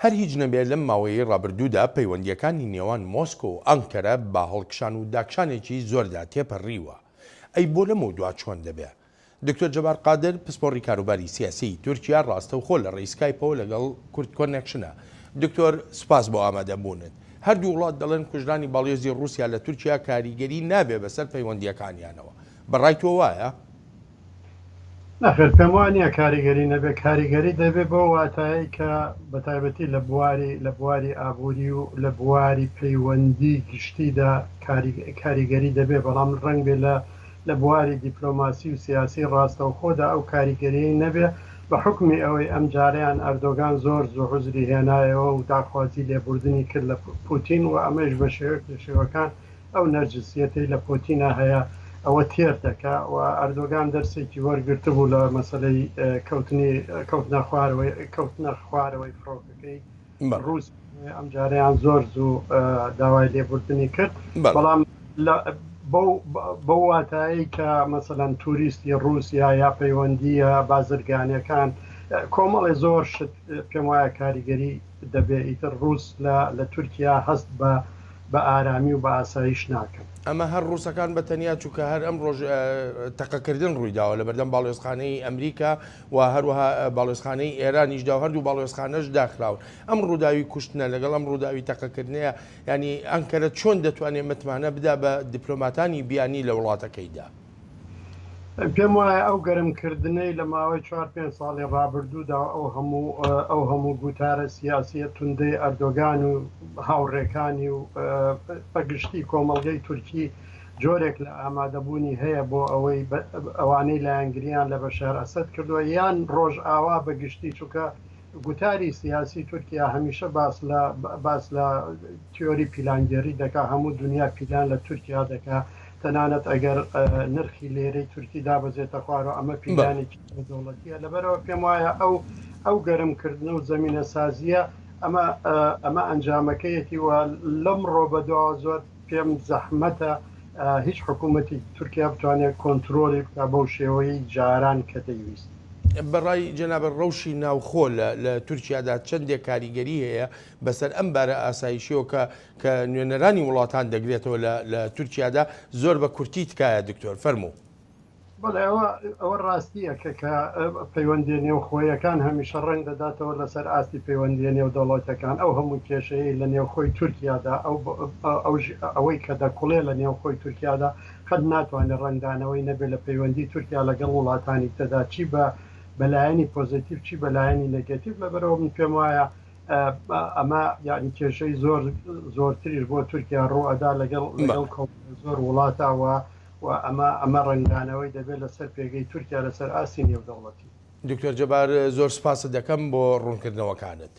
هەر هیچ نەبێت لەم ماوەی ڕابردوودا پەیوەندیەکانی نێوان مۆسکۆ و ئەنکەرە بە هەڵکشان و داکشانێکی زۆردا تێپەڕیوە. ئەی بۆ لەمە دوا چۆن دەبێت؟ دکتۆر جەبار قادر پسپۆڕی کاروباری سیاسی تورکیا ڕاستەوخۆ لە ڕێی سکایپەوە لەگەڵ کورد کۆنێکشنە. دکتۆر سپاس بۆ ئامادەبوونت. هەردوو وڵات دەڵێن کوژرانی باڵێزی رووسیا لە تورکیا کاریگەری نابێ بەسەر پەیوەندیەکانیانەوە. بەڕای تۆ وایە؟ نەخێر پێم وانە کاریگەری نەبێ، کاریگەری دەبێت بۆ واتایی کە بەتایبەتی لە بواری ئابووری و لە بواری پەیوەندی گشتیدا کاریگەری دەبێت، بەڵام ڕەنگ بێ لە بواری دیپلۆماسی و سیاسی ڕاستەوخۆدا ئەو کاریگەری نەبێ. بە حکمی ئەوەی ئەم جاریان ئەردۆگان زۆر حوزری هێنایەوە و داخوازی لێبوردنی کرد لە پوتین و ئەمەش بە شێوەکان ئەو نەرجسیەتی لە پوتینە هەیە ئەوە تێر دەکا و ئەردۆگان دەرسێکی وەرگرتە بوو لە مەسەلەی کەوتنە خوارەوەی فڕۆکەکەی ڕووس ئەم جاریان زۆر زوو داوای لێبوردنی کرد، بەڵام بە واتایی کە مەسەلەن توریستی رووسیا یا پەیوەندیە بازرگانیەکان کۆمەڵی زۆر شت پێم وایە کاریگەری دەبێت. ئیتر ڕووس لە تورکیا هەست بە ئارامی و بە ئاسایش ناکەن. ئەمە هەر ڕووسەکان بە تەنیا چووکە هەر ئەم ڕۆژ تەقەکردن ڕوویداوە لە بەردەم باڵێۆزخانەی ئەمریکا و هەروەها باڵێۆزخانەی ئێرانیشدا و هەردوو باڵێۆزخانەش داخراون. ئەم ڕووداوی کوشتنە لەگەڵ ئەم ڕووداوی تەقەکردنەیە، ینی ئەنکەرە چۆن دەتوانێت متمانە بدا بە دیپلۆماتانی بیانی لە وڵاتەکەیدا؟ پێم وایە ئەو گەرمکردنەی لە ماوەی 4-5 ساڵی ڕابردوودا ئەو هەموو گوتارە سیاسیە توندەی ئەردۆگان و هاوڕێکانی و بەگشتی کۆمەڵگەی تورکی جۆرێک لە ئامادەبوونی هەیە بۆ ئەوەی ئەوانەی لایەنگریان لە بەشار ئەسەد کردووە یان ڕۆژ ئاوا بەگشتی چووکە گوتاری سیاسی تورکیا هەمیشە باس لە تیۆری پیلانگەری دەکا، هەموو دنیا پیلان لە تورکیا دەکا، تەنانەت ئەگەر نرخی لێرەی تورکی دابەزێتە خوارەوە ئەمە پیلانێکی دەوڵەتیە. لەبەرەوە پێم وایە ئەو گەرمکردن و زەمینە سازیە ئەمە ئەنجامەکەیەتی وە لەم ڕۆبەدەوە زۆر پێم زەحمەتە هیچ حکوومەتی تورکیا بتوانێت کۆنتترۆلی بکە بەو شێوەی جاران کە دەیویست. بەڕای جەنابە ڕەوشی ناوخۆ لە تورکیادا چەندێک کاریگەری هەیە بەسەر ئەم بارە ئاسایشیەوە کە نوێنەرانی وڵاتان دەگرێتەوە لە تورکیادا زۆر بە کورتی تکایە. دکتۆر فەرموو. بەڵێ ئەوە ڕاستیە کە پەیوەندی نێوخۆیەکان هەمیشە ڕنگ دەداتەوە لەسەر ئاستی پەیوەندی نێو دەوڵەتەکان. ئەو هەموو کێشەیە لە نێوخۆی تورکیادا ئەوەی کە دەکوڵێ لە نێوخۆی تورکیادا قەت ناتوانێت ڕنگدانەوەی نەبێت لە پەیوەندی تورکیا لەگەڵ وڵاتانی تەدا چی بەلایەنی پۆزیتیڤ چی بەلایەنی نەگەتیڤ. لەبەرەوە من پێم وایە ئەمە یعنی کێشەی زۆرتریش بۆ تورکیا ڕوئەدا لەگەڵ زۆر وڵاتاوە و ئەمە ڕنگدانەوەی دەبێت لەسەر پێگەی تورکیا لەسەر ئاسی نێودەوڵەتی. دکتۆر جەبار زۆر سپاس دەکەم بۆ ڕوونکردنەوەکانت.